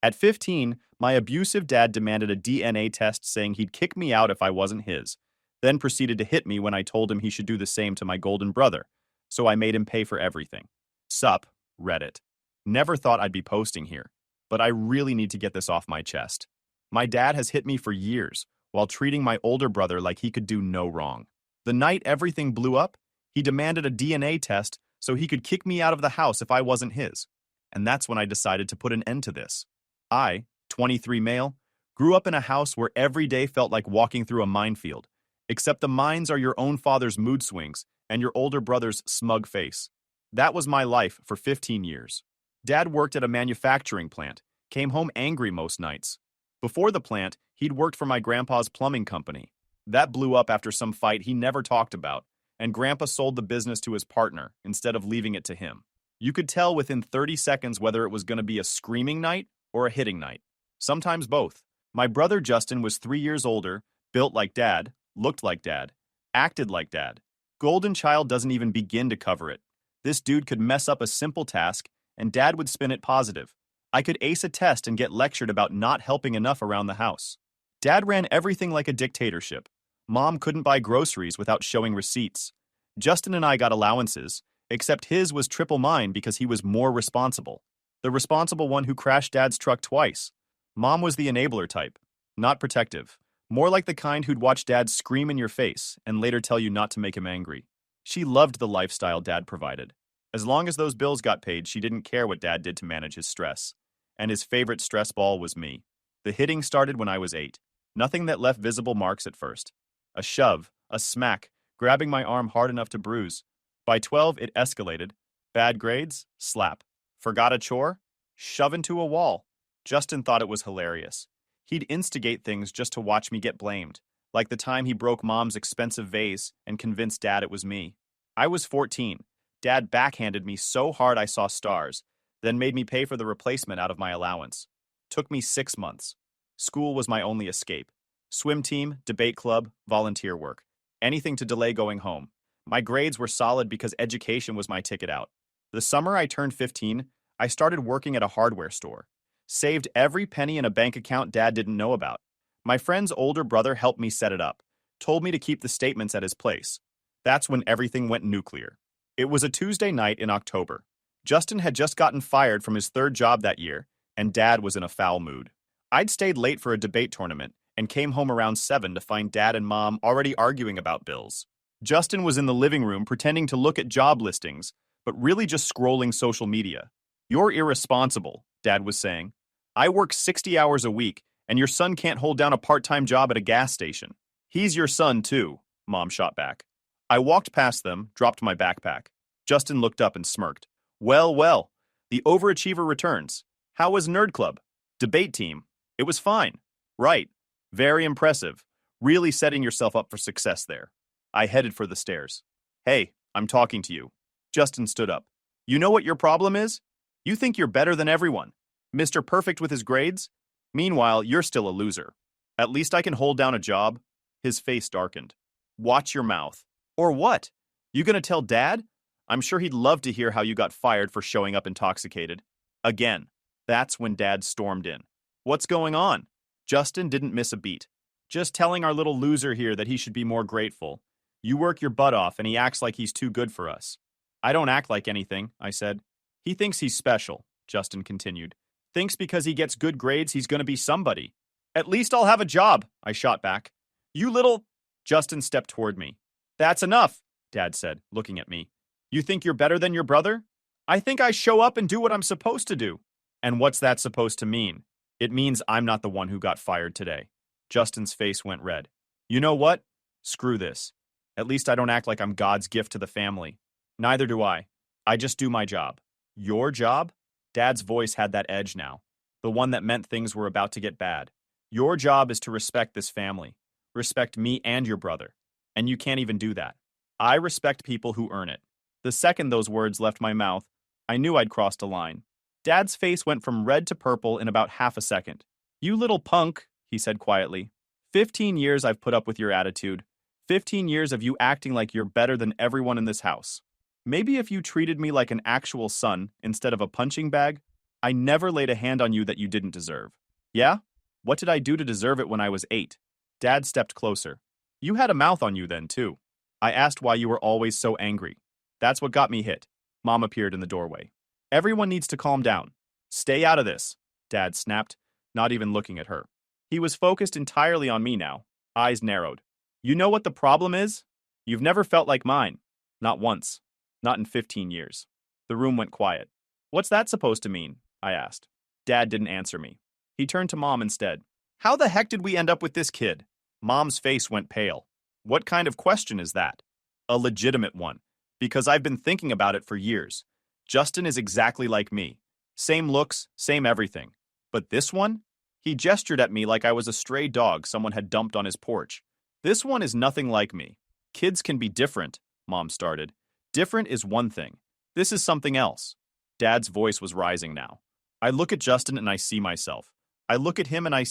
At 15, my abusive dad demanded a DNA test saying he'd kick me out if I wasn't his, then proceeded to hit me when I told him he should do the same to my golden brother, so I made him pay for everything. Sup, Reddit. Never thought I'd be posting here, but I really need to get this off my chest. My dad has hit me for years, while treating my older brother like he could do no wrong. The night everything blew up, he demanded a DNA test so he could kick me out of the house if I wasn't his. And that's when I decided to put an end to this. I, 23 male, grew up in a house where every day felt like walking through a minefield, except the mines are your own father's mood swings and your older brother's smug face. That was my life for 15 years. Dad worked at a manufacturing plant, came home angry most nights. Before the plant, he'd worked for my grandpa's plumbing company. That blew up after some fight he never talked about, and Grandpa sold the business to his partner instead of leaving it to him. You could tell within 30 seconds whether it was going to be a screaming night or a hitting night. Sometimes both. My brother Justin was 3 years older, built like Dad, looked like Dad, acted like Dad. Golden Child doesn't even begin to cover it. This dude could mess up a simple task, and Dad would spin it positive. I could ace a test and get lectured about not helping enough around the house. Dad ran everything like a dictatorship. Mom couldn't buy groceries without showing receipts. Justin and I got allowances, except his was triple mine because he was more responsible. The responsible one who crashed Dad's truck twice. Mom was the enabler type, not protective. More like the kind who'd watch Dad scream in your face and later tell you not to make him angry. She loved the lifestyle Dad provided. As long as those bills got paid, she didn't care what Dad did to manage his stress. And his favorite stress ball was me. The hitting started when I was 8. Nothing that left visible marks at first. A shove, a smack, grabbing my arm hard enough to bruise. By 12, it escalated. Bad grades? Slap. Forgot a chore? Shove into a wall. Justin thought it was hilarious. He'd instigate things just to watch me get blamed, like the time he broke Mom's expensive vase and convinced Dad it was me. I was 14. Dad backhanded me so hard I saw stars, then made me pay for the replacement out of my allowance. Took me 6 months. School was my only escape. Swim team, debate club, volunteer work. Anything to delay going home. My grades were solid because education was my ticket out. The summer I turned 15, I started working at a hardware store. Saved every penny in a bank account Dad didn't know about. My friend's older brother helped me set it up. Told me to keep the statements at his place. That's when everything went nuclear. It was a Tuesday night in October. Justin had just gotten fired from his 3rd job that year, and Dad was in a foul mood. I'd stayed late for a debate tournament and came home around 7 to find Dad and Mom already arguing about bills. Justin was in the living room pretending to look at job listings, but really just scrolling social media. "You're irresponsible," Dad was saying. "I work 60 hours a week, and your son can't hold down a part-time job at a gas station." "He's your son, too," Mom shot back. I walked past them, dropped my backpack. Justin looked up and smirked. "Well, well, the overachiever returns. How was Nerd Club? Debate team? It was fine. Right. Very impressive. Really setting yourself up for success there." I headed for the stairs. "Hey, I'm talking to you." Justin stood up. "You know what your problem is? You think you're better than everyone. Mr. Perfect with his grades? Meanwhile, you're still a loser. At least I can hold down a job." His face darkened. "Watch your mouth." "Or what? You gonna tell Dad? I'm sure he'd love to hear how you got fired for showing up intoxicated." Again. That's when Dad stormed in. "What's going on?" Justin didn't miss a beat. "Just telling our little loser here that he should be more grateful. You work your butt off and he acts like he's too good for us." "I don't act like anything," I said. "He thinks he's special," Justin continued. "Thinks because he gets good grades he's gonna be somebody." "At least I'll have a job," I shot back. "You little—" Justin stepped toward me. "That's enough," Dad said, looking at me. "You think you're better than your brother?" "I think I show up and do what I'm supposed to do." "And what's that supposed to mean?" "It means I'm not the one who got fired today." Justin's face went red. "You know what? Screw this. At least I don't act like I'm God's gift to the family. Neither do I. I just do my job." "Your job?" Dad's voice had that edge now, the one that meant things were about to get bad. "Your job is to respect this family. Respect me and your brother. And you can't even do that. I respect people who earn it." The second those words left my mouth, I knew I'd crossed a line. Dad's face went from red to purple in about half a second. "You little punk," he said quietly. 15 years I've put up with your attitude. 15 years of you acting like you're better than everyone in this house. Maybe if you treated me like an actual son instead of a punching bag, I never laid a hand on you that you didn't deserve. Yeah? What did I do to deserve it when I was 8? Dad stepped closer. You had a mouth on you then, too. I asked why you were always so angry. That's what got me hit. Mom appeared in the doorway. Everyone needs to calm down. Stay out of this, Dad snapped, not even looking at her. He was focused entirely on me now, eyes narrowed. You know what the problem is? You've never felt like mine. Not once. Not in 15 years. The room went quiet. What's that supposed to mean? I asked. Dad didn't answer me. He turned to Mom instead. How the heck did we end up with this kid? Mom's face went pale. What kind of question is that? A legitimate one, because I've been thinking about it for years. Justin is exactly like me. Same looks, same everything. But this one? He gestured at me like I was a stray dog someone had dumped on his porch. This one is nothing like me. Kids can be different, Mom started. Different is one thing. This is something else. Dad's voice was rising now. I look at Justin and I see myself. I look at him and I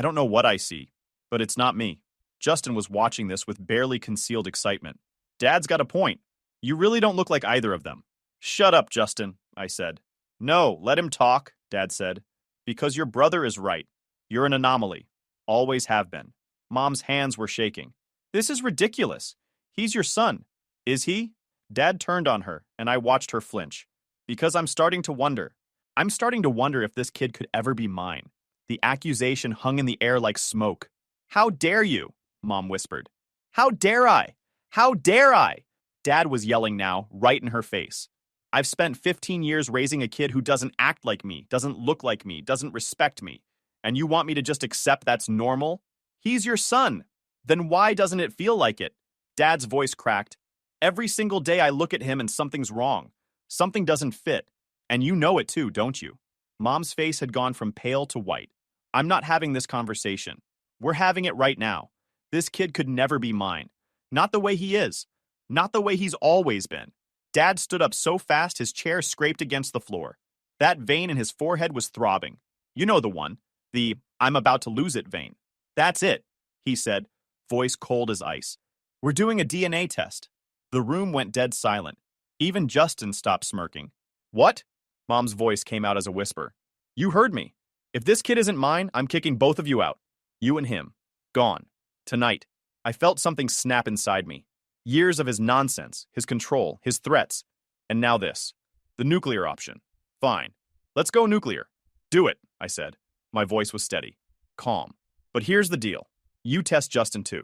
don't know what I see, but it's not me. Justin was watching this with barely concealed excitement. Dad's got a point. You really don't look like either of them. Shut up, Justin, I said. No, let him talk, Dad said. Because your brother is right. You're an anomaly. Always have been. Mom's hands were shaking. This is ridiculous. He's your son. Is he? Dad turned on her, and I watched her flinch. Because I'm starting to wonder. I'm starting to wonder if this kid could ever be mine. The accusation hung in the air like smoke. How dare you? Mom whispered. How dare I? How dare I? Dad was yelling now, right in her face. I've spent 15 years raising a kid who doesn't act like me, doesn't look like me, doesn't respect me. And you want me to just accept that's normal? He's your son. Then why doesn't it feel like it? Dad's voice cracked. Every single day I look at him and something's wrong. Something doesn't fit. And you know it too, don't you? Mom's face had gone from pale to white. I'm not having this conversation. We're having it right now. This kid could never be mine. Not the way he is. Not the way he's always been. Dad stood up so fast his chair scraped against the floor. That vein in his forehead was throbbing. You know the one. The I'm about to lose it vein. That's it, he said, voice cold as ice. We're doing a DNA test. The room went dead silent. Even Justin stopped smirking. What? Mom's voice came out as a whisper. You heard me. If this kid isn't mine, I'm kicking both of you out. You and him. Gone. Tonight. I felt something snap inside me. Years of his nonsense, his control, his threats. And now this. The nuclear option. Fine. Let's go nuclear. Do it, I said. My voice was steady. Calm. But here's the deal. You test Justin too.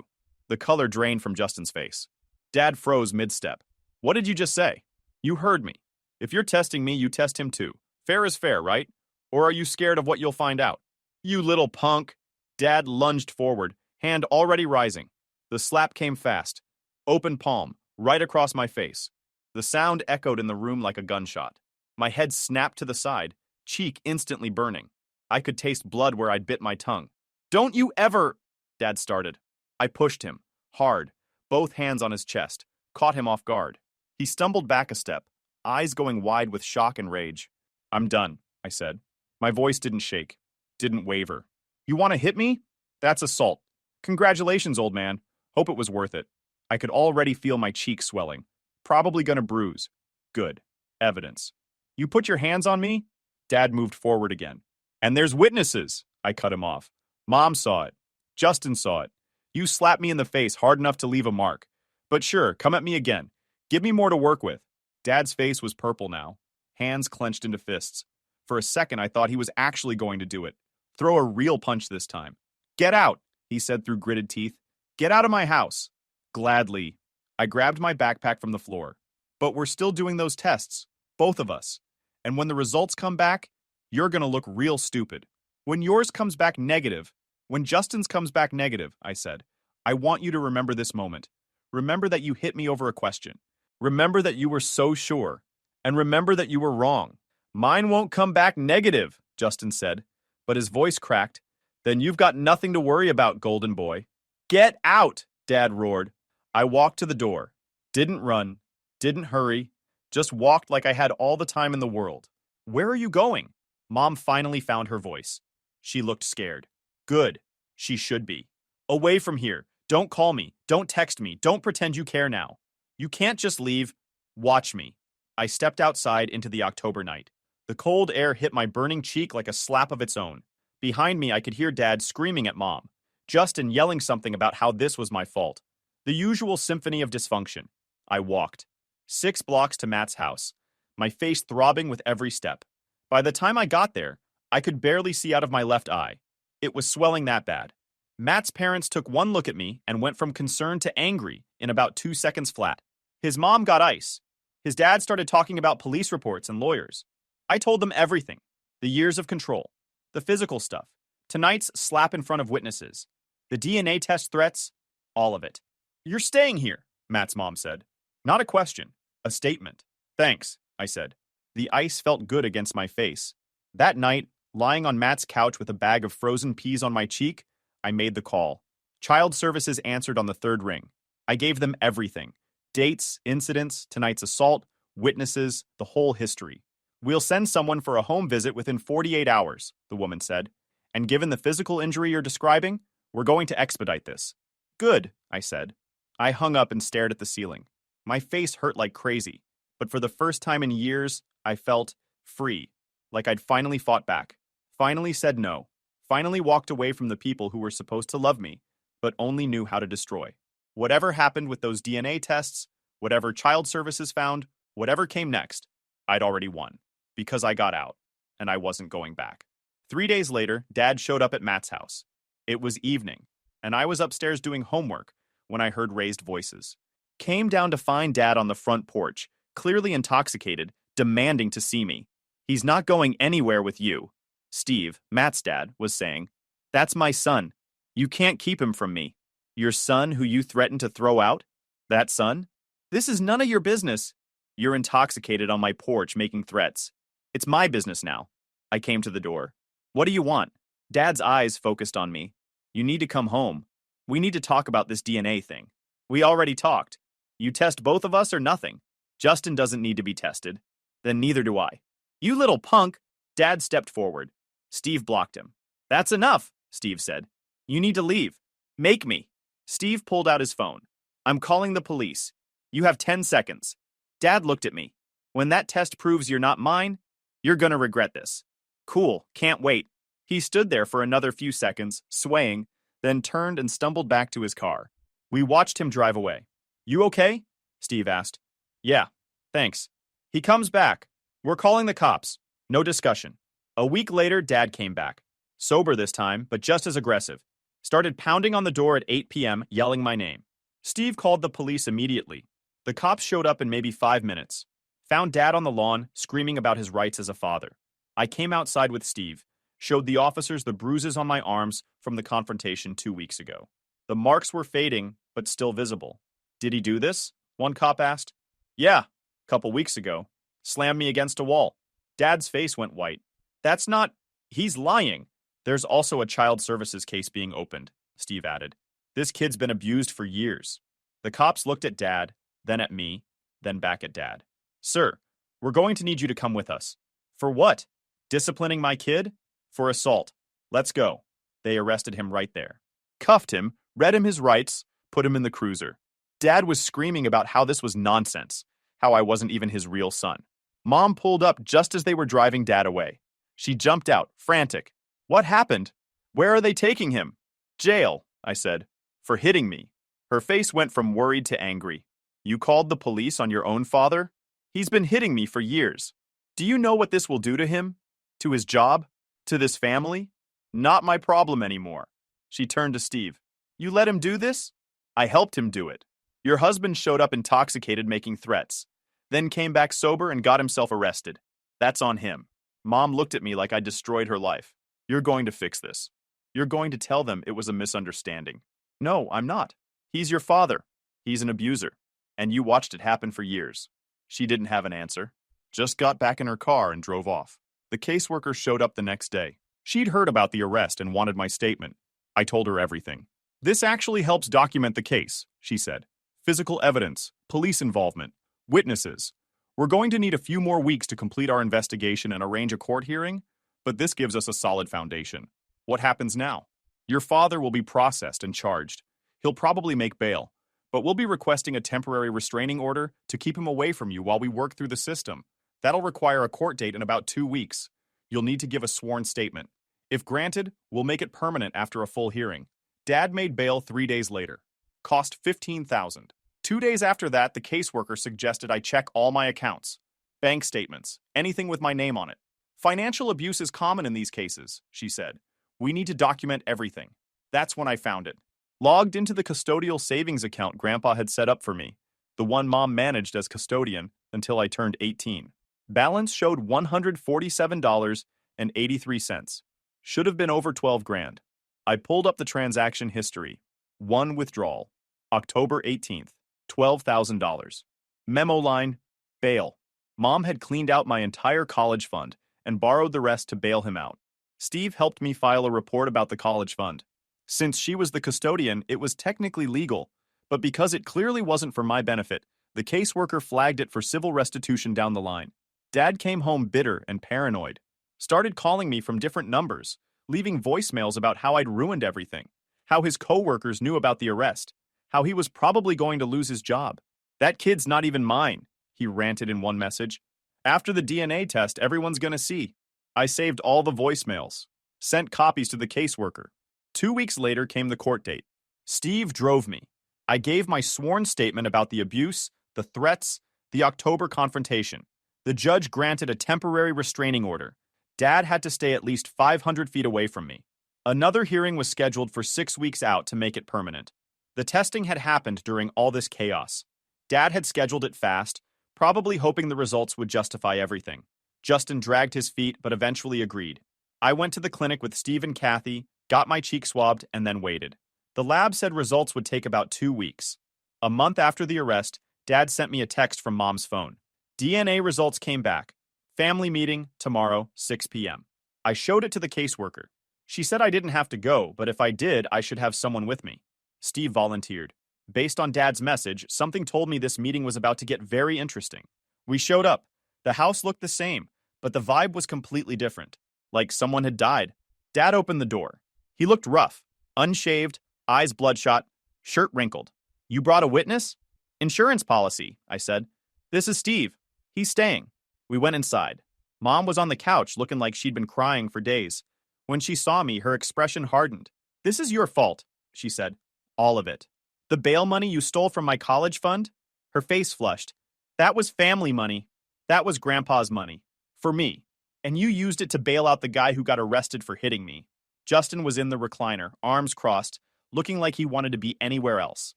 The color drained from Justin's face. Dad froze mid-step. What did you just say? You heard me. If you're testing me, you test him too. Fair is fair, right? Or are you scared of what you'll find out? You little punk. Dad lunged forward, hand already rising. The slap came fast. Open palm, right across my face. The sound echoed in the room like a gunshot. My head snapped to the side, cheek instantly burning. I could taste blood where I'd bit my tongue. Don't you ever... Dad started. I pushed him, hard, both hands on his chest, caught him off guard. He stumbled back a step, eyes going wide with shock and rage. I'm done, I said. My voice didn't shake, didn't waver. You want to hit me? That's assault. Congratulations, old man. Hope it was worth it. I could already feel my cheeks swelling. Probably gonna bruise. Good. Evidence. You put your hands on me? Dad moved forward again. And there's witnesses, I cut him off. Mom saw it. Justin saw it. You slapped me in the face hard enough to leave a mark. But sure, come at me again. Give me more to work with. Dad's face was purple now, hands clenched into fists. For a second, I thought he was actually going to do it. Throw a real punch this time. Get out, he said through gritted teeth. Get out of my house. Gladly. I grabbed my backpack from the floor. But we're still doing those tests, both of us. And when the results come back, you're gonna look real stupid. When yours comes back negative, when Justin's comes back negative, I said, I want you to remember this moment. Remember that you hit me over a question. Remember that you were so sure. And remember that you were wrong. Mine won't come back negative, Justin said. But his voice cracked. Then you've got nothing to worry about, golden boy. Get out, Dad roared. I walked to the door. Didn't run. Didn't hurry. Just walked like I had all the time in the world. Where are you going? Mom finally found her voice. She looked scared. Good. She should be. Away from here. Don't call me. Don't text me. Don't pretend you care now. You can't just leave. Watch me. I stepped outside into the October night. The cold air hit my burning cheek like a slap of its own. Behind me, I could hear Dad screaming at Mom, Justin yelling something about how this was my fault. The usual symphony of dysfunction. I walked 6 blocks to Matt's house, my face throbbing with every step. By the time I got there, I could barely see out of my left eye. It was swelling that bad. Matt's parents took one look at me and went from concerned to angry in about 2 seconds flat. His mom got ice. His dad started talking about police reports and lawyers. I told them everything. The years of control. The physical stuff. Tonight's slap in front of witnesses. The DNA test threats. All of it. "You're staying here," Matt's mom said. Not a question. A statement. "Thanks," I said. The ice felt good against my face. That night, lying on Matt's couch with a bag of frozen peas on my cheek, I made the call. Child Services answered on the 3rd ring. I gave them everything. Dates, incidents, tonight's assault, witnesses, the whole history. "We'll send someone for a home visit within 48 hours, the woman said. "And given the physical injury you're describing, we're going to expedite this." "Good," I said. I hung up and stared at the ceiling. My face hurt like crazy, but for the first time in years, I felt free, like I'd finally fought back, finally said no, finally walked away from the people who were supposed to love me, but only knew how to destroy. Whatever happened with those DNA tests, whatever Child Services found, whatever came next, I'd already won, because I got out, and I wasn't going back. 3 days later, Dad showed up at Matt's house. It was evening, and I was upstairs doing homework when I heard raised voices. Came down to find Dad on the front porch, clearly intoxicated, demanding to see me. "He's not going anywhere with you," Steve, Matt's dad, was saying. "That's my son. You can't keep him from me." "Your son who you threatened to throw out? That son? This is none of your business." "You're intoxicated on my porch making threats. It's my business now." I came to the door. "What do you want?" Dad's eyes focused on me. "You need to come home. We need to talk about this DNA thing." "We already talked. You test both of us or nothing. Justin doesn't need to be tested. Then neither do I." "You little punk." Dad stepped forward. Steve blocked him. "That's enough," Steve said. "You need to leave. Make me." Steve pulled out his phone. "I'm calling the police. You have 10 seconds. Dad looked at me. "When that test proves you're not mine, you're gonna regret this." "Cool, can't wait." He stood there for another few seconds, swaying, then turned and stumbled back to his car. We watched him drive away. "You okay?" Steve asked. "Yeah, thanks." He comes back. "We're calling the cops." No discussion. A week later, Dad came back. Sober this time, but just as aggressive. Started pounding on the door at 8 p.m., yelling my name. Steve called the police immediately. The cops showed up in maybe 5 minutes. Found Dad on the lawn, screaming about his rights as a father. I came outside with Steve, showed the officers the bruises on my arms from the confrontation 2 weeks ago. The marks were fading, but still visible. "Did he do this?" one cop asked. "Yeah, couple weeks ago. Slammed me against a wall." Dad's face went white. "That's not... He's lying." "There's also a child services case being opened," Steve added. "This kid's been abused for years." The cops looked at Dad, then at me, then back at Dad. "Sir, we're going to need you to come with us." "For what? Disciplining my kid?" "For assault. Let's go." They arrested him right there. Cuffed him, read him his rights, put him in the cruiser. Dad was screaming about how this was nonsense, how I wasn't even his real son. Mom pulled up just as they were driving Dad away. She jumped out, frantic. "What happened? Where are they taking him?" "Jail," I said, "for hitting me." Her face went from worried to angry. "You called the police on your own father? He's been hitting me for years. Do you know what this will do to him? To his job? To this family? Not my problem anymore." She turned to Steve. "You let him do this?" "I helped him do it. Your husband showed up intoxicated making threats, then came back sober and got himself arrested. That's on him." Mom looked at me like I destroyed her life. "You're going to fix this. You're going to tell them it was a misunderstanding." "No, I'm not. He's your father. He's an abuser. And you watched it happen for years." She didn't have an answer. Just got back in her car and drove off. The caseworker showed up the next day. She'd heard about the arrest and wanted my statement. I told her everything. "This actually helps document the case," she said. "Physical evidence, police involvement, witnesses. We're going to need a few more weeks to complete our investigation and arrange a court hearing, but this gives us a solid foundation. What happens now? Your father will be processed and charged. He'll probably make bail, but we'll be requesting a temporary restraining order to keep him away from you while we work through the system. That'll require a court date in about 2 weeks. You'll need to give a sworn statement. If granted, we'll make it permanent after a full hearing. Dad made bail 3 days later. Cost $15,000. 2 days after that, the caseworker suggested I check all my accounts. Bank statements, anything with my name on it. Financial abuse is common in these cases, she said. We need to document everything. That's when I found it. Logged into the custodial savings account Grandpa had set up for me, the one Mom managed as custodian until I turned 18. Balance showed $147.83. Should have been over 12 grand. I pulled up the transaction history. One withdrawal. October 18th, $12,000. Memo line, bail. Mom had cleaned out my entire college fund and borrowed the rest to bail him out. Steve helped me file a report about the college fund. Since she was the custodian, it was technically legal, but because it clearly wasn't for my benefit, the caseworker flagged it for civil restitution down the line. Dad came home bitter and paranoid. Started calling me from different numbers, leaving voicemails about how I'd ruined everything, how his coworkers knew about the arrest, how he was probably going to lose his job. That kid's not even mine, he ranted in one message. After the DNA test, everyone's gonna see. I saved all the voicemails, sent copies to the caseworker. 2 weeks later came the court date. Steve drove me. I gave my sworn statement about the abuse, the threats, the October confrontation. The judge granted a temporary restraining order. Dad had to stay at least 500 feet away from me. Another hearing was scheduled for 6 weeks out to make it permanent. The testing had happened during all this chaos. Dad had scheduled it fast, probably hoping the results would justify everything. Justin dragged his feet, but eventually agreed. I went to the clinic with Steve and Kathy, got my cheek swabbed, and then waited. The lab said results would take about 2 weeks. A month after the arrest, Dad sent me a text from Mom's phone. DNA results came back. Family meeting, tomorrow, 6 p.m. I showed it to the caseworker. She said I didn't have to go, but if I did, I should have someone with me. Steve volunteered. Based on Dad's message, something told me this meeting was about to get very interesting. We showed up. The house looked the same, but the vibe was completely different. Like someone had died. Dad opened the door. He looked rough, unshaved, eyes bloodshot, shirt wrinkled. You brought a witness? Insurance policy, I said. This is Steve. He's staying. We went inside. Mom was on the couch looking like she'd been crying for days. When she saw me, her expression hardened. This is your fault, she said. All of it. The bail money you stole from my college fund? Her face flushed. That was family money. That was Grandpa's money. For me. And you used it to bail out the guy who got arrested for hitting me. Justin was in the recliner, arms crossed, looking like he wanted to be anywhere else.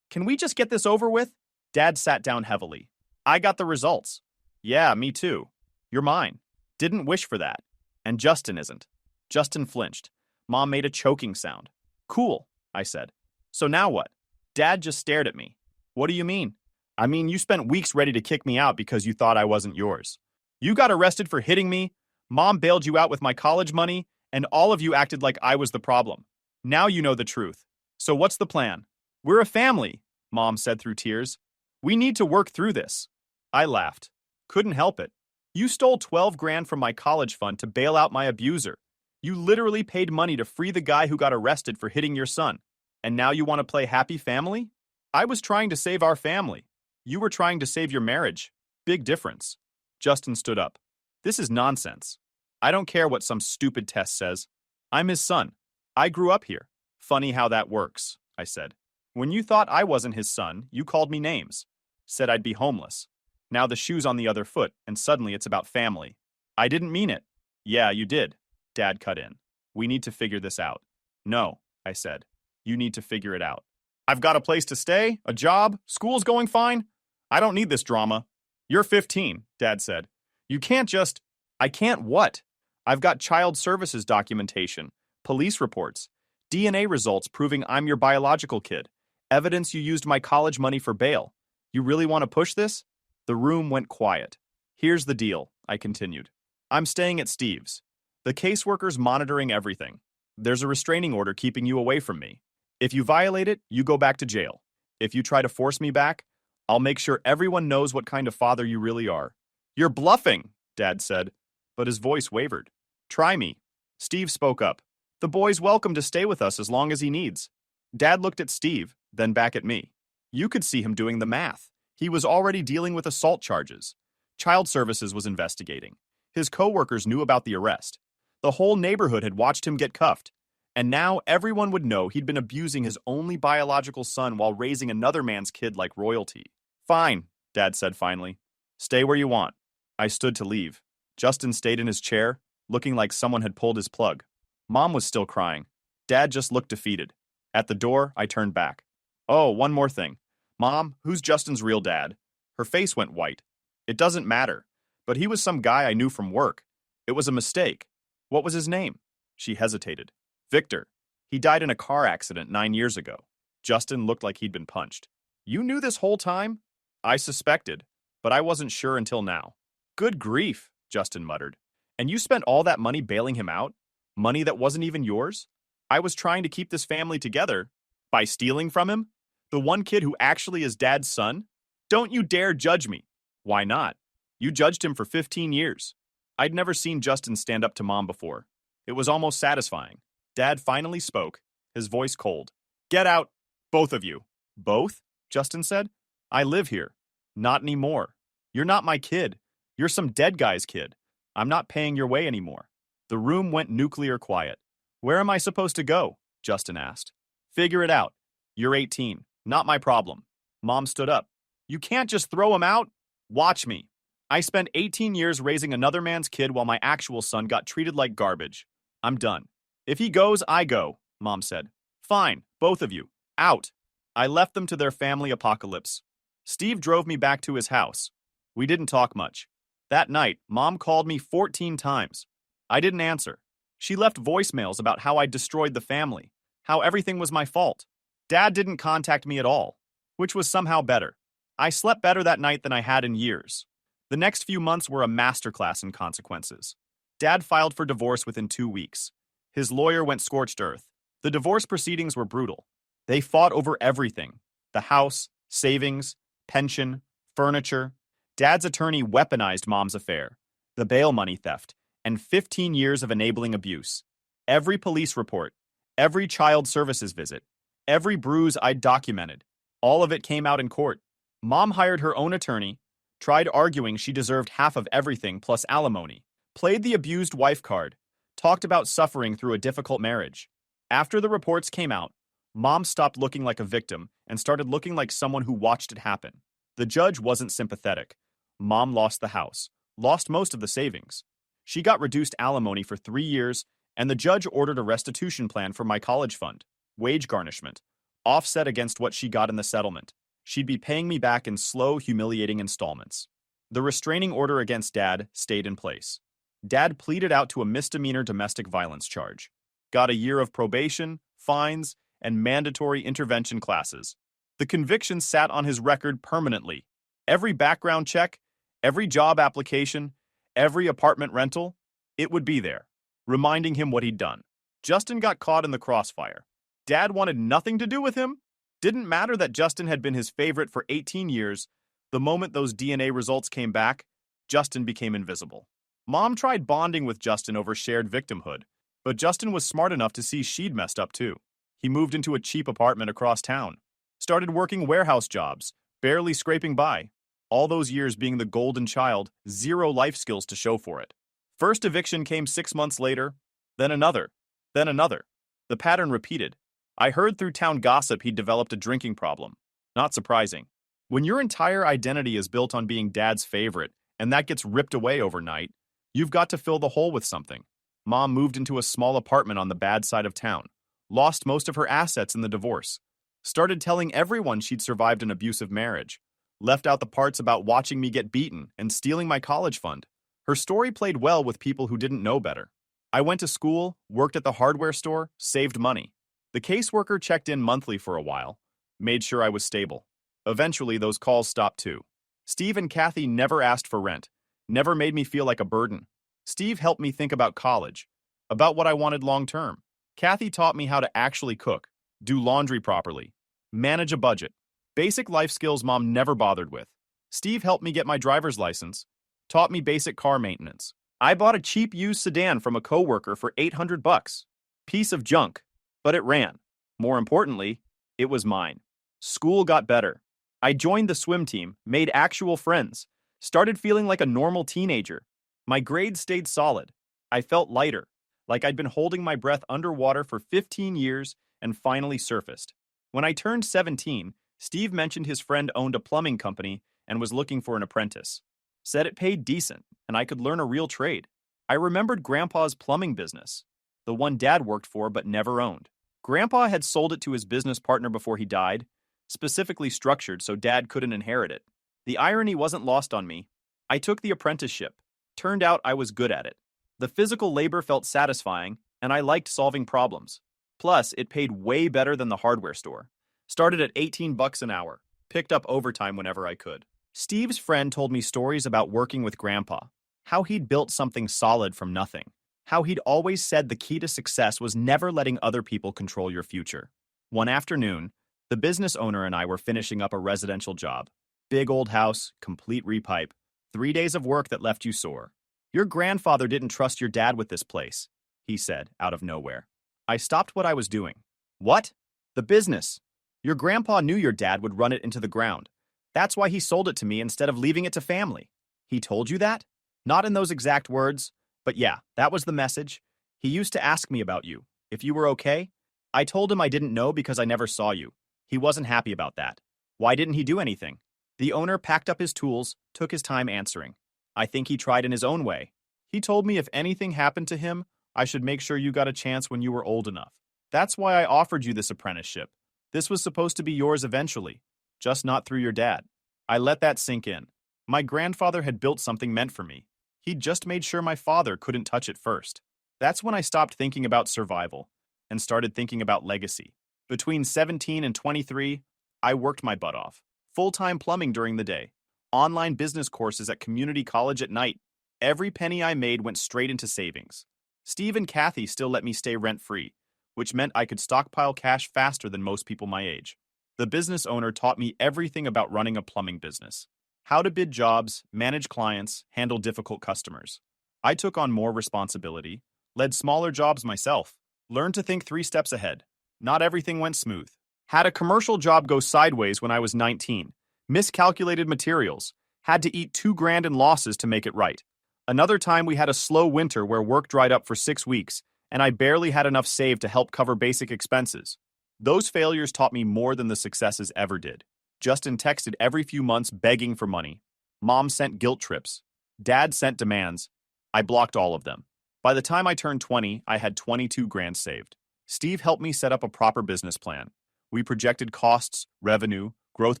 Can we just get this over with? Dad sat down heavily. I got the results. Yeah, me too. You're mine. Didn't wish for that. And Justin isn't. Justin flinched. Mom made a choking sound. Cool, I said. So now what? Dad just stared at me. What do you mean? I mean, you spent weeks ready to kick me out because you thought I wasn't yours. You got arrested for hitting me, Mom bailed you out with my college money, and all of you acted like I was the problem. Now you know the truth. So what's the plan? We're a family, Mom said through tears. We need to work through this. I laughed. Couldn't help it. You stole 12 grand from my college fund to bail out my abuser. You literally paid money to free the guy who got arrested for hitting your son. And now you want to play happy family? I was trying to save our family. You were trying to save your marriage. Big difference. Justin stood up. This is nonsense. I don't care what some stupid test says. I'm his son. I grew up here. Funny how that works, I said. When you thought I wasn't his son, you called me names. Said I'd be homeless. Now the shoe's on the other foot, and suddenly it's about family. I didn't mean it. Yeah, you did. Dad cut in. We need to figure this out. No, I said. You need to figure it out. I've got a place to stay, a job, school's going fine. I don't need this drama. You're 15, Dad said. You can't just... I can't what? I've got child services documentation, police reports, DNA results proving I'm your biological kid, evidence you used my college money for bail. You really want to push this? The room went quiet. Here's the deal, I continued. I'm staying at Steve's. The caseworker's monitoring everything. There's a restraining order keeping you away from me. If you violate it, you go back to jail. If you try to force me back, I'll make sure everyone knows what kind of father you really are. You're bluffing, Dad said, but his voice wavered. Try me. Steve spoke up. The boy's welcome to stay with us as long as he needs. Dad looked at Steve, then back at me. You could see him doing the math. He was already dealing with assault charges. Child Services was investigating. His coworkers knew about the arrest. The whole neighborhood had watched him get cuffed. And now everyone would know he'd been abusing his only biological son while raising another man's kid like royalty. Fine, Dad said finally. Stay where you want. I stood to leave. Justin stayed in his chair, looking like someone had pulled his plug. Mom was still crying. Dad just looked defeated. At the door, I turned back. Oh, one more thing. Mom, who's Justin's real dad? Her face went white. It doesn't matter. But he was some guy I knew from work. It was a mistake. What was his name? She hesitated. Victor. He died in a car accident 9 years ago. Justin looked like he'd been punched. You knew this whole time? I suspected, but I wasn't sure until now. Good grief, Justin muttered. And you spent all that money bailing him out? Money that wasn't even yours? I was trying to keep this family together by stealing from him? The one kid who actually is Dad's son? Don't you dare judge me. Why not? You judged him for 15 years. I'd never seen Justin stand up to Mom before. It was almost satisfying. Dad finally spoke, his voice cold. Get out, both of you. Both? Justin said. I live here. Not anymore. You're not my kid. You're some dead guy's kid. I'm not paying your way anymore. The room went nuclear quiet. Where am I supposed to go? Justin asked. Figure it out. You're 18. Not my problem. Mom stood up. You can't just throw him out. Watch me. I spent 18 years raising another man's kid while my actual son got treated like garbage. I'm done. If he goes, I go, Mom said. Fine, both of you. Out. I left them to their family apocalypse. Steve drove me back to his house. We didn't talk much. That night, Mom called me 14 times. I didn't answer. She left voicemails about how I destroyed the family, how everything was my fault. Dad didn't contact me at all, which was somehow better. I slept better that night than I had in years. The next few months were a masterclass in consequences. Dad filed for divorce within 2 weeks. His lawyer went scorched earth. The divorce proceedings were brutal. They fought over everything: the house, savings, pension, furniture. Dad's attorney weaponized Mom's affair, the bail money theft, and 15 years of enabling abuse. Every police report, every child services visit, every bruise I'd documented, all of it came out in court. Mom hired her own attorney, tried arguing she deserved half of everything plus alimony, played the abused wife card, talked about suffering through a difficult marriage. After the reports came out, Mom stopped looking like a victim and started looking like someone who watched it happen. The judge wasn't sympathetic. Mom lost the house, lost most of the savings. She got reduced alimony for 3 years, and the judge ordered a restitution plan for my college fund, wage garnishment, offset against what she got in the settlement. She'd be paying me back in slow, humiliating installments. The restraining order against Dad stayed in place. Dad pleaded out to a misdemeanor domestic violence charge. Got a year of probation, fines, and mandatory intervention classes. The conviction sat on his record permanently. Every background check, every job application, every apartment rental, it would be there, reminding him what he'd done. Justin got caught in the crossfire. Dad wanted nothing to do with him. Didn't matter that Justin had been his favorite for 18 years. The moment those DNA results came back, Justin became invisible. Mom tried bonding with Justin over shared victimhood, but Justin was smart enough to see she'd messed up too. He moved into a cheap apartment across town, started working warehouse jobs, barely scraping by. All those years being the golden child, zero life skills to show for it. First eviction came 6 months later, then another, then another. The pattern repeated. I heard through town gossip he'd developed a drinking problem. Not surprising. When your entire identity is built on being Dad's favorite, and that gets ripped away overnight, you've got to fill the hole with something. Mom moved into a small apartment on the bad side of town, lost most of her assets in the divorce, started telling everyone she'd survived an abusive marriage, left out the parts about watching me get beaten and stealing my college fund. Her story played well with people who didn't know better. I went to school, worked at the hardware store, saved money. The caseworker checked in monthly for a while, made sure I was stable. Eventually, those calls stopped too. Steve and Kathy never asked for rent, never made me feel like a burden. Steve helped me think about college, about what I wanted long term. Kathy taught me how to actually cook, do laundry properly, manage a budget. Basic life skills Mom never bothered with. Steve helped me get my driver's license, taught me basic car maintenance. I bought a cheap used sedan from a coworker for $800. Piece of junk, but it ran. More importantly, it was mine. School got better. I joined the swim team, made actual friends, Started feeling like a normal teenager. My grades stayed solid. I felt lighter, like I'd been holding my breath underwater for 15 years and finally surfaced. When I turned 17, Steve mentioned his friend owned a plumbing company and was looking for an apprentice. Said it paid decent and I could learn a real trade. I remembered Grandpa's plumbing business, the one Dad worked for but never owned. Grandpa had sold it to his business partner before he died, specifically structured so Dad couldn't inherit it. The irony wasn't lost on me. I took the apprenticeship. Turned out I was good at it. The physical labor felt satisfying, and I liked solving problems. Plus, it paid way better than the hardware store. Started at 18 bucks an hour. Picked up overtime whenever I could. Steve's friend told me stories about working with Grandpa. How he'd built something solid from nothing. How he'd always said the key to success was never letting other people control your future. One afternoon, the business owner and I were finishing up a residential job. Big old house, complete repipe. 3 days of work that left you sore. Your grandfather didn't trust your dad with this place, he said, out of nowhere. I stopped what I was doing. What? The business. Your grandpa knew your dad would run it into the ground. That's why he sold it to me instead of leaving it to family. He told you that? Not in those exact words, but yeah, that was the message. He used to ask me about you, if you were okay. I told him I didn't know because I never saw you. He wasn't happy about that. Why didn't he do anything? The owner packed up his tools, took his time answering. I think he tried in his own way. He told me if anything happened to him, I should make sure you got a chance when you were old enough. That's why I offered you this apprenticeship. This was supposed to be yours eventually, just not through your dad. I let that sink in. My grandfather had built something meant for me. He'd just made sure my father couldn't touch it first. That's when I stopped thinking about survival and started thinking about legacy. Between 17 and 23, I worked my butt off. Full-time plumbing during the day, online business courses at community college at night. Every penny I made went straight into savings. Steve and Kathy still let me stay rent-free, which meant I could stockpile cash faster than most people my age. The business owner taught me everything about running a plumbing business. How to bid jobs, manage clients, handle difficult customers. I took on more responsibility, led smaller jobs myself, learned to think 3 steps ahead. Not everything went smooth. Had a commercial job go sideways when I was 19. Miscalculated materials. Had to eat $2,000 in losses to make it right. Another time we had a slow winter where work dried up for 6 weeks, and I barely had enough saved to help cover basic expenses. Those failures taught me more than the successes ever did. Justin texted every few months begging for money. Mom sent guilt trips. Dad sent demands. I blocked all of them. By the time I turned 20, I had $22,000 saved. Steve helped me set up a proper business plan. We projected costs, revenue, growth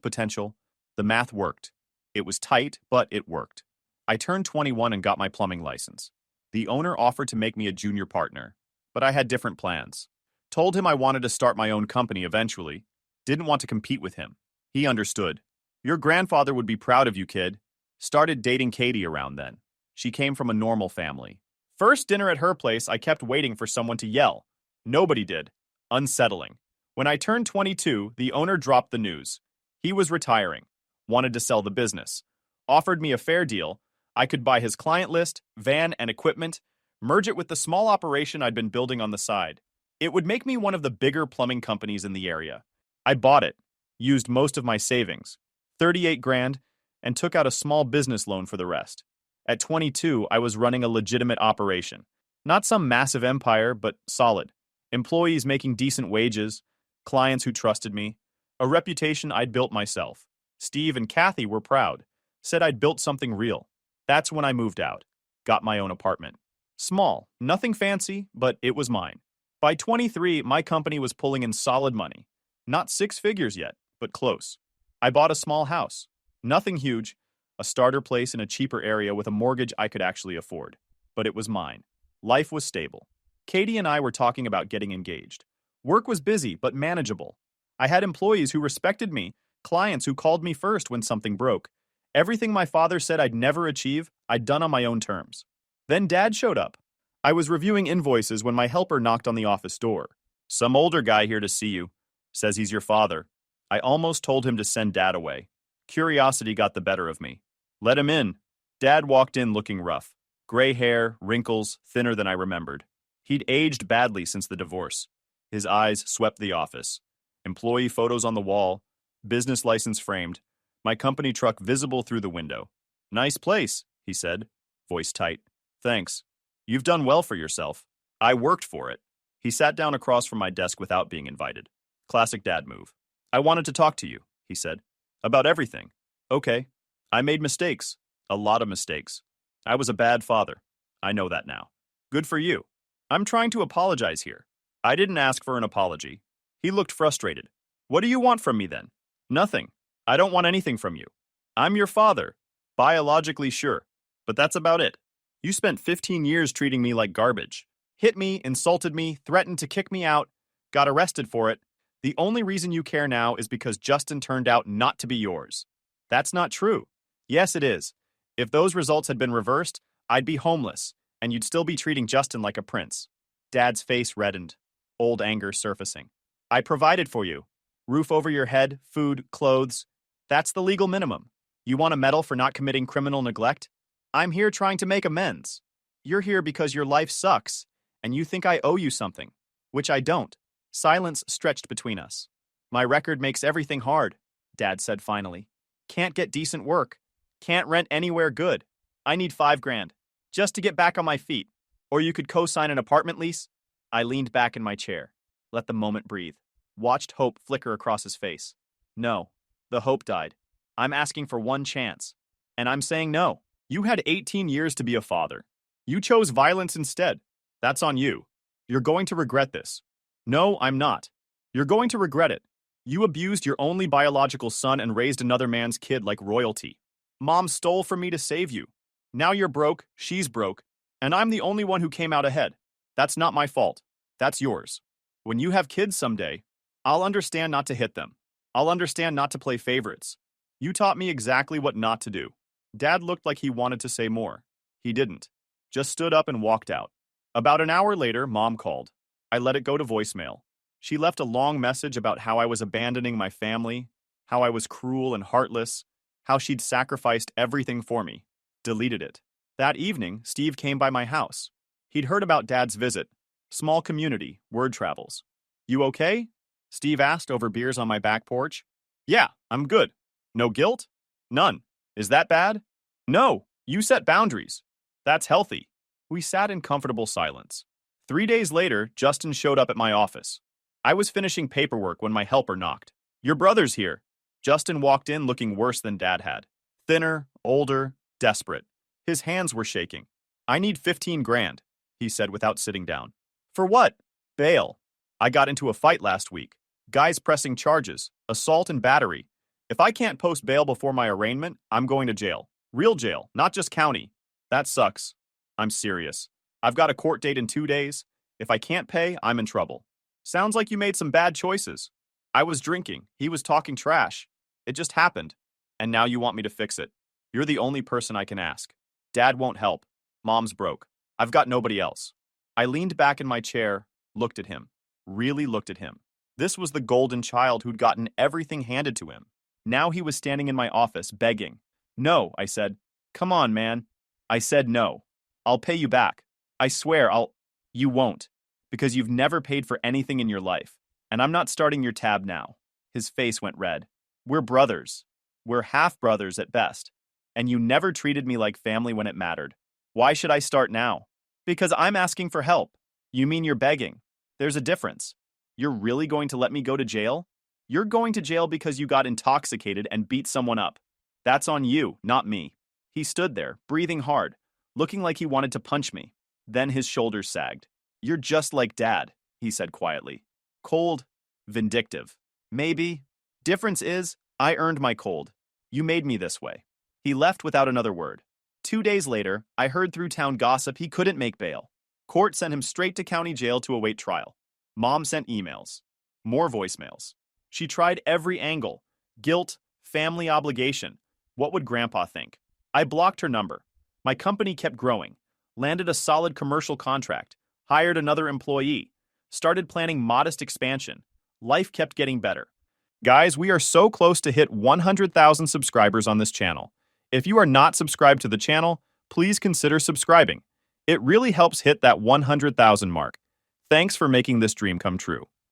potential. The math worked. It was tight, but it worked. I turned 21 and got my plumbing license. The owner offered to make me a junior partner, but I had different plans. Told him I wanted to start my own company eventually. Didn't want to compete with him. He understood. Your grandfather would be proud of you, kid. Started dating Katie around then. She came from a normal family. First dinner at her place, I kept waiting for someone to yell. Nobody did. Unsettling. When I turned 22, the owner dropped the news. He was retiring. Wanted to sell the business. Offered me a fair deal. I could buy his client list, van, and equipment, merge it with the small operation I'd been building on the side. It would make me one of the bigger plumbing companies in the area. I bought it, used most of my savings, $38,000, and took out a small business loan for the rest. At 22, I was running a legitimate operation. Not some massive empire, but solid. Employees making decent wages, clients who trusted me, a reputation I'd built myself. Steve and Kathy were proud, said I'd built something real. That's when I moved out, got my own apartment. Small, nothing fancy, but it was mine. By 23, my company was pulling in solid money. Not 6 figures yet, but close. I bought a small house. Nothing huge, a starter place in a cheaper area with a mortgage I could actually afford. But it was mine. Life was stable. Katie and I were talking about getting engaged. Work was busy, but manageable. I had employees who respected me, clients who called me first when something broke. Everything my father said I'd never achieve, I'd done on my own terms. Then Dad showed up. I was reviewing invoices when my helper knocked on the office door. Some older guy here to see you. Says he's your father. I almost told him to send Dad away. Curiosity got the better of me. Let him in. Dad walked in looking rough. Gray hair, wrinkles, thinner than I remembered. He'd aged badly since the divorce. His eyes swept the office. Employee photos on the wall, business license framed, my company truck visible through the window. Nice place, he said, voice tight. Thanks. You've done well for yourself. I worked for it. He sat down across from my desk without being invited. Classic dad move. I wanted to talk to you, he said. About everything. Okay. I made mistakes. A lot of mistakes. I was a bad father. I know that now. Good for you. I'm trying to apologize here. I didn't ask for an apology. He looked frustrated. What do you want from me then? Nothing. I don't want anything from you. I'm your father. Biologically, sure. But that's about it. You spent 15 years treating me like garbage. Hit me, insulted me, threatened to kick me out, got arrested for it. The only reason you care now is because Justin turned out not to be yours. That's not true. Yes, it is. If those results had been reversed, I'd be homeless, and you'd still be treating Justin like a prince. Dad's face reddened, old anger surfacing. I provided for you. Roof over your head, food, clothes. That's the legal minimum. You want a medal for not committing criminal neglect? I'm here trying to make amends. You're here because your life sucks, and you think I owe you something, which I don't. Silence stretched between us. My record makes everything hard, Dad said finally. Can't get decent work. Can't rent anywhere good. I need $5,000, just to get back on my feet. Or you could co-sign an apartment lease. I leaned back in my chair, let the moment breathe, watched hope flicker across his face. No, the hope died. I'm asking for one chance. And I'm saying no. You had 18 years to be a father. You chose violence instead. That's on you. You're going to regret this. No, I'm not. You're going to regret it. You abused your only biological son and raised another man's kid like royalty. Mom stole from me to save you. Now you're broke, she's broke, and I'm the only one who came out ahead. That's not my fault. That's yours. When you have kids someday, I'll understand not to hit them. I'll understand not to play favorites. You taught me exactly what not to do. Dad looked like he wanted to say more. He didn't. Just stood up and walked out. About an hour later, Mom called. I let it go to voicemail. She left a long message about how I was abandoning my family, how I was cruel and heartless, how she'd sacrificed everything for me. Deleted it. That evening, Steve came by my house. He'd heard about Dad's visit. Small community, word travels. You okay? Steve asked over beers on my back porch. Yeah, I'm good. No guilt? None. Is that bad? No, you set boundaries. That's healthy. We sat in comfortable silence. 3 days later, Justin showed up at my office. I was finishing paperwork when my helper knocked. Your brother's here. Justin walked in looking worse than Dad had. Thinner, older, desperate. His hands were shaking. I need $15,000, he said without sitting down. For what? Bail. I got into a fight last week. Guys pressing charges, assault and battery. If I can't post bail before my arraignment, I'm going to jail. Real jail, not just county. That sucks. I'm serious. I've got a court date in 2 days. If I can't pay, I'm in trouble. Sounds like you made some bad choices. I was drinking. He was talking trash. It just happened. And now you want me to fix it. You're the only person I can ask. Dad won't help. Mom's broke. I've got nobody else. I leaned back in my chair, looked at him. Really looked at him. This was the golden child who'd gotten everything handed to him. Now he was standing in my office, begging. No, I said. Come on, man. I said no. I'll pay you back. I swear I'll... You won't. Because you've never paid for anything in your life. And I'm not starting your tab now. His face went red. We're brothers. We're half-brothers at best. And you never treated me like family when it mattered. Why should I start now? Because I'm asking for help. You mean you're begging? There's a difference. You're really going to let me go to jail? You're going to jail because you got intoxicated and beat someone up. That's on you, not me. He stood there, breathing hard, looking like he wanted to punch me. Then his shoulders sagged. You're just like Dad, he said quietly. Cold, vindictive. Maybe. Difference is, I earned my cold. You made me this way. He left without another word. 2 days later, I heard through town gossip he couldn't make bail. Court sent him straight to county jail to await trial. Mom sent emails. More voicemails. She tried every angle. Guilt, family obligation. What would Grandpa think? I blocked her number. My company kept growing. Landed a solid commercial contract. Hired another employee. Started planning modest expansion. Life kept getting better. Guys, we are so close to hit 100,000 subscribers on this channel. If you are not subscribed to the channel, please consider subscribing. It really helps hit that 100,000 mark. Thanks for making this dream come true.